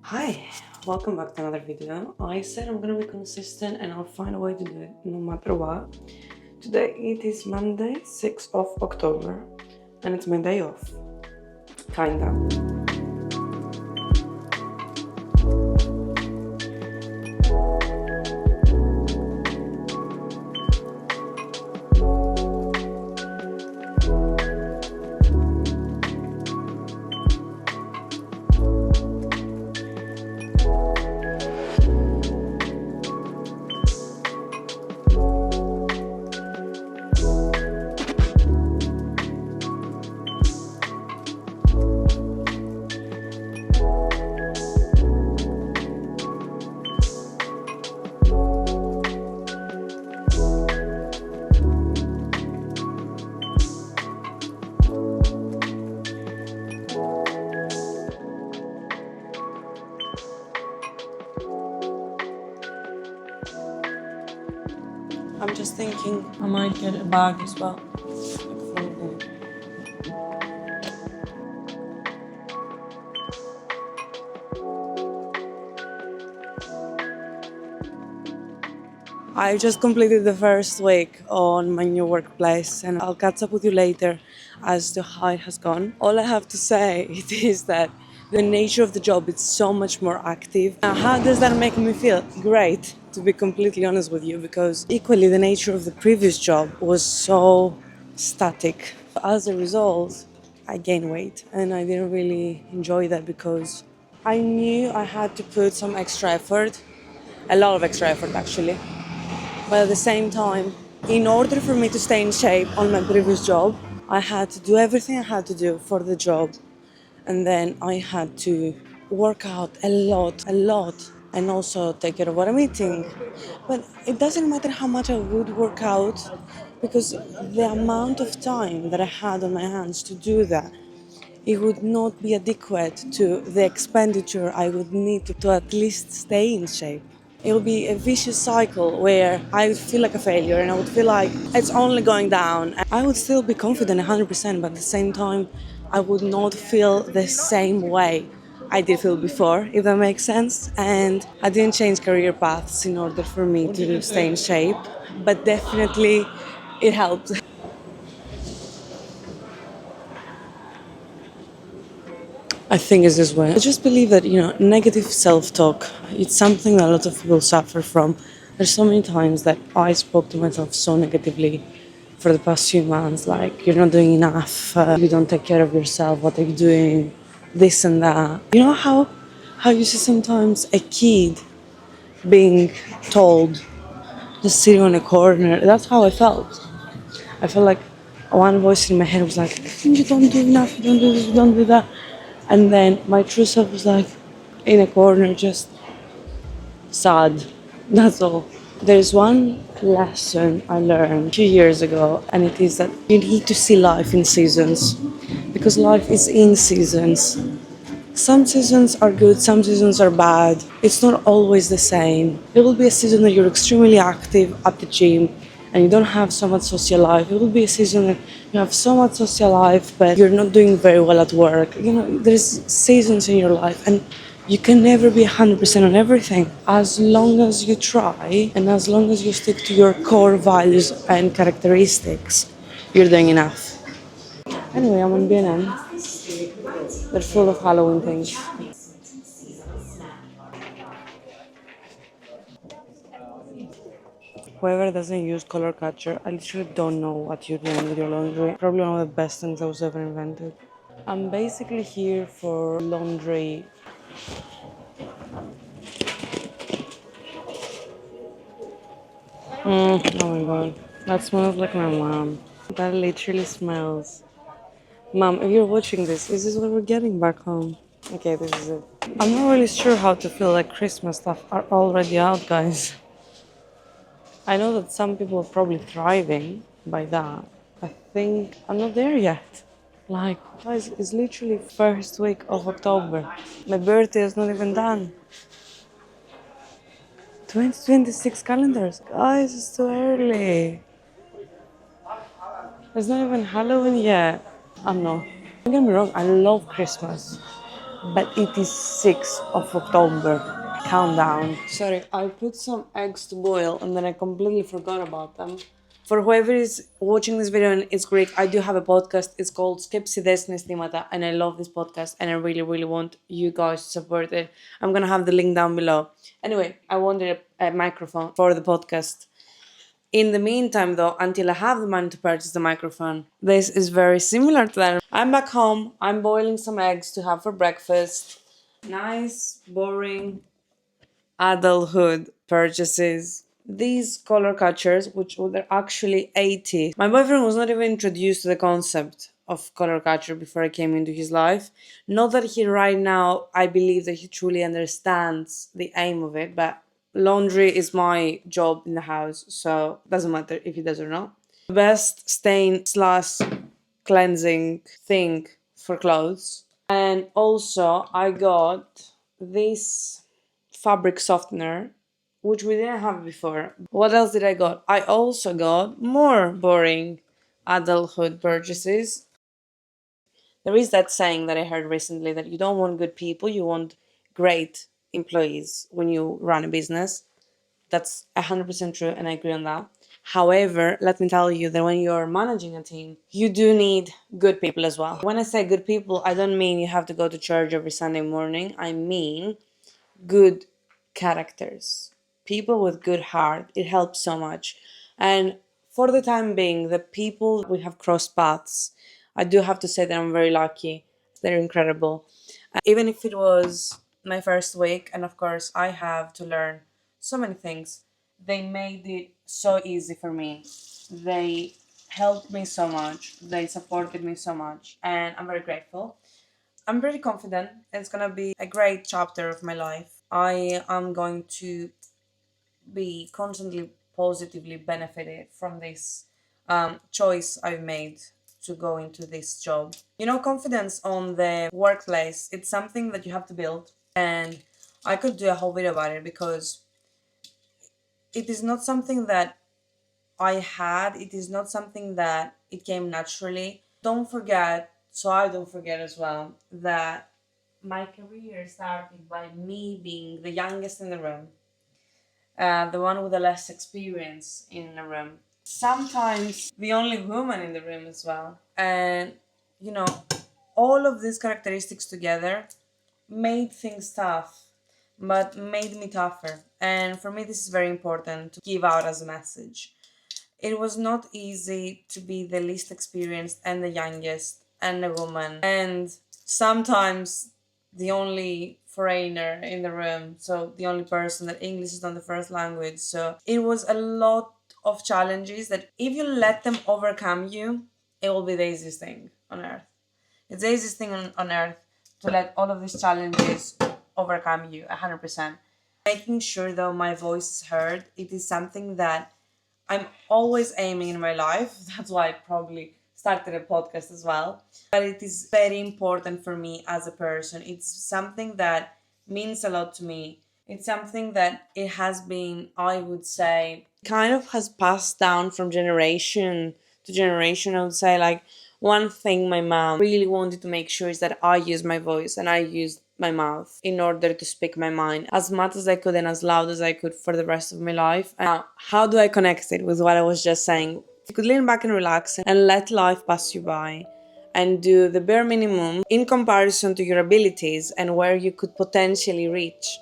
Hi, welcome back to another video. I said I'm gonna be consistent and I'll find a way to do it no matter what. Today it is Monday, 6th of October, and it's my day off. Kinda. I'm just thinking I might get a bag as well. I just completed the first week on my new workplace and I'll catch up with you later as to how it has gone. All I have to say it is that the nature of the job is so much more active. Now, how does that make me feel? Great, to be completely honest with you, because equally the nature of the previous job was so static. As a result, I gained weight and I didn't really enjoy that because I knew I had to put some extra effort, a lot of extra effort actually. But at the same time, in order for me to stay in shape on my previous job, I had to do everything I had to do for the job. And then I had to work out a lot, and also take care of what I'm eating. But it doesn't matter how much I would work out because the amount of time that I had on my hands to do that, it would not be adequate to the expenditure I would need to at least stay in shape. It would be a vicious cycle where I would feel like a failure and I would feel like it's only going down. I would still be confident 100%, but at the same time, I would not feel the same way I did feel before, if that makes sense. And I didn't change career paths in order for me to stay in shape, but definitely it helped. I think it's this way. I just believe that, negative self-talk, it's something that a lot of people suffer from. There's so many times that I spoke to myself so negatively for the past few months, like, you're not doing enough, you don't take care of yourself, what are you doing, this and that. You know how you see sometimes a kid being told, just sitting on a corner, that's how I felt. I felt like one voice in my head was like, you don't do enough, you don't do this, you don't do that. And then my true self was like in a corner, just sad. That's all. There's one lesson I learned a few years ago, and it is that you need to see life in seasons because life is in seasons. Some seasons are good, some seasons are bad. It's not always the same. There will be a season that you're extremely active at the gym and you don't have so much social life. It will be a season that you have so much social life, but you're not doing very well at work. There's seasons in your life and you can never be 100% on everything. As long as you try and as long as you stick to your core values and characteristics, you're doing enough. Anyway, I'm on B&M. They're full of Halloween things. Whoever doesn't use color catcher, I literally don't know what you're doing with your laundry. Probably one of the best things that was ever invented. I'm basically here for laundry. Oh my god, that smells like my mom. That literally smells. Mom, if you're watching this, is this what we're getting back home? Okay, this is it. I'm not really sure how to feel like Christmas stuff are already out, guys. I know that some people are probably thriving by that. I think I'm not there yet. Like, guys, it's literally first week of October. My birthday is not even done. 2026 calendars. Guys, it's too early. It's not even Halloween yet. I'm not. Don't get me wrong, I love Christmas. but it is 6th of October. Countdown. Sorry, I put some eggs to boil and then I completely forgot about them. For whoever is watching this video and it's Greek, I do have a podcast. It's called Skepsi Desne Stimata, and I love this podcast and I really, really want you guys to support it. I'm gonna have the link down below. Anyway, I wanted a microphone for the podcast. In the meantime, though, until I have the money to purchase the microphone, this is very similar to that. I'm back home, I'm boiling some eggs to have for breakfast. Nice, boring adulthood purchases. These color catchers, which were actually 80. My boyfriend was not even introduced to the concept of color catcher before I came into his life. Not that he right now, I believe that he truly understands the aim of it, but laundry is my job in the house, so doesn't matter if he does or not. Best stain slash cleansing thing for clothes. And also I got this fabric softener, which we didn't have before. What else did I got? I also got more boring adulthood purchases. There is that saying that I heard recently that you don't want good people, you want great employees when you run a business. That's 100% true, and I agree on that. However, let me tell you that when you're managing a team, you do need good people as well. When I say good people, I don't mean you have to go to church every Sunday morning. I mean good characters, people with good heart. It helps so much. And for the time being, the people we have crossed paths, I do have to say that I'm very lucky. They're incredible. Even if it was my first week, and of course I have to learn so many things, they made it so easy for me. They helped me so much, they supported me so much, and I'm very grateful. I'm pretty confident it's gonna be a great chapter of my life. I am going to be constantly positively benefited from this choice I've made to go into this job. You know, confidence on the workplace, it's something that you have to build, and I could do a whole video about it because it is not something that I had, it is not something that it came naturally. Don't forget, so I don't forget as well, that my career started by me being the youngest in the room, the one with the less experience in the room. Sometimes the only woman in the room as well. And, you know, all of these characteristics together made things tough, but made me tougher. And for me, this is very important to give out as a message. It was not easy to be the least experienced and the youngest and a woman, and sometimes the only foreigner in the room, so the only person that English is not the first language. So it was a lot of challenges that if you let them overcome you, it will be the easiest thing on earth. It's the easiest thing on earth to let all of these challenges overcome you 100%. Making sure though my voice is heard, it is something that I'm always aiming in my life. That's why I probably started a podcast as well. But it is very important for me as a person. It's something that means a lot to me. It's something that it has been, I would say, kind of has passed down from generation to generation. I would say, like, one thing my mom really wanted to make sure is that I use my voice and I use my mouth in order to speak my mind as much as I could and as loud as I could for the rest of my life. Now, how do I connect it with what I was just saying? You could lean back and relax and let life pass you by and do the bare minimum in comparison to your abilities and where you could potentially reach.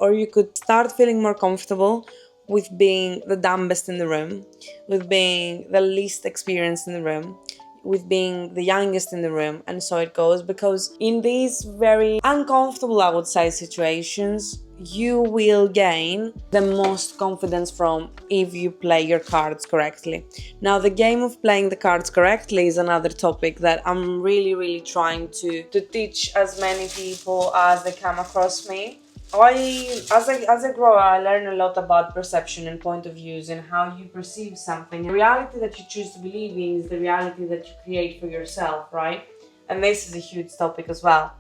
Or you could start feeling more comfortable with being the dumbest in the room, with being the least experienced in the room, with being the youngest in the room, and so it goes. Because in these very uncomfortable, I would say, situations, you will gain the most confidence from if you play your cards correctly. Now, the game of playing the cards correctly is another topic that I'm really trying to teach as many people as they come across me. As I grow, I learn a lot about perception and point of views and how you perceive something. The reality that you choose to believe in is the reality that you create for yourself, right? And this is a huge topic as well.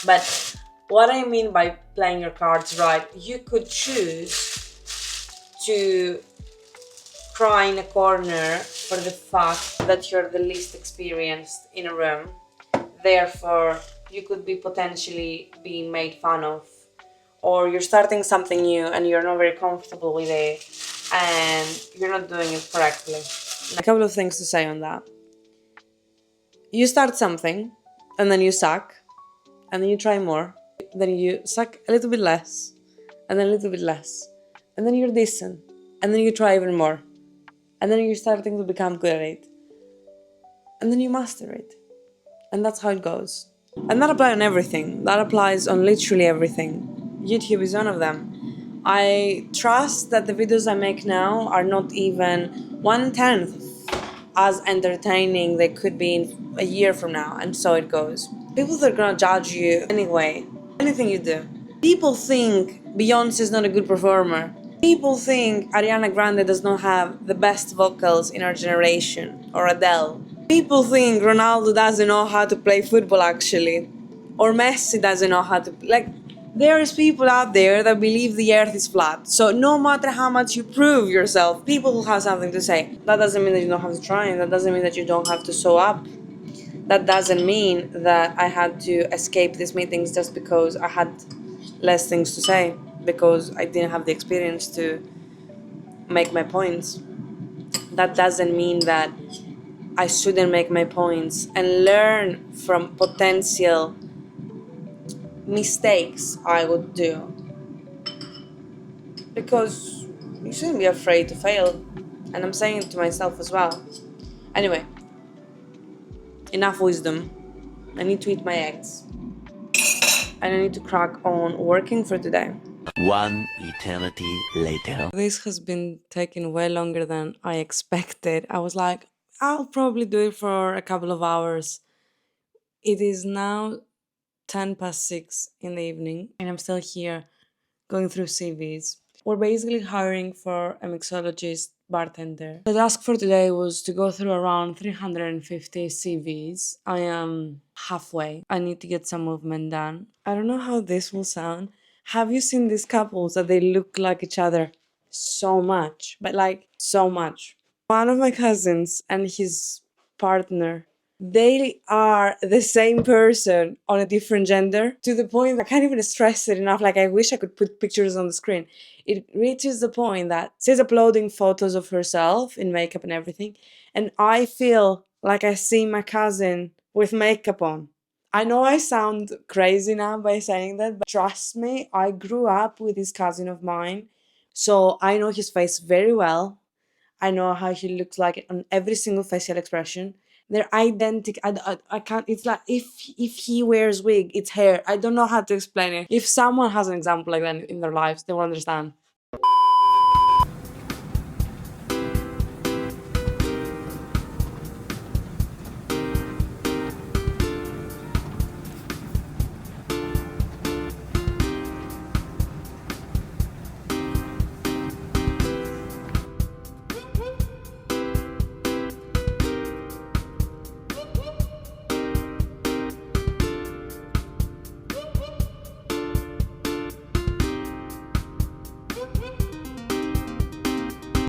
But what I mean by playing your cards right, you could choose to cry in a corner for the fact that you're the least experienced in a room. Therefore, you could be potentially being made fun of, or you're starting something new and you're not very comfortable with it and you're not doing it correctly. A couple of things to say on that. You start something and then you suck, and then you try more, then you suck a little bit less, and then a little bit less, and then you're decent, and then you try even more, and then you're starting to become good at it, and then you master it. And that's how it goes. And that applies on everything. That applies on literally everything. YouTube is one of them. I trust that the videos I make now are not even 1/10 as entertaining they could be in a year from now, and so it goes. People are gonna judge you anyway, anything you do. People think Beyonce is not a good performer. People think Ariana Grande does not have the best vocals in our generation, or Adele. People think Ronaldo doesn't know how to play football actually, or Messi doesn't know how to, like, there's people out there that believe the earth is flat. So no matter how much you prove yourself, people will have something to say. That doesn't mean that you don't have to try, that doesn't mean that you don't have to show up. That doesn't mean that I had to escape these meetings just because I had less things to say, because I didn't have the experience to make my points. That doesn't mean that I shouldn't make my points and learn from potential mistakes I would do. Because you shouldn't be afraid to fail. And I'm saying it to myself as well. Anyway, enough wisdom. I need to eat my eggs. And I need to crack on working for today. One eternity later. This has been taking way longer than I expected. I was like, I'll probably do it for a couple of hours. It is now 10 past 6 in the evening, and I'm still here going through CVs. We're basically hiring for a mixologist bartender. The task for today was to go through around 350 CVs. I am halfway. I need to get some movement done. I don't know how this will sound. Have you seen these couples that they look like each other so much, but like so much? One of my cousins and his partner, they are the same person on a different gender, to the point that I can't even stress it enough. Like, I wish I could put pictures on the screen. It reaches the point that she's uploading photos of herself in makeup and everything, and I feel like I see my cousin with makeup on. I know I sound crazy now by saying that, but trust me, I grew up with this cousin of mine, so I know his face very well. I know how he looks like on every single facial expression. They're identical. I can't. It's like if he wears wig, it's hair. I don't know how to explain it. If someone has an example like that in their lives, they will understand.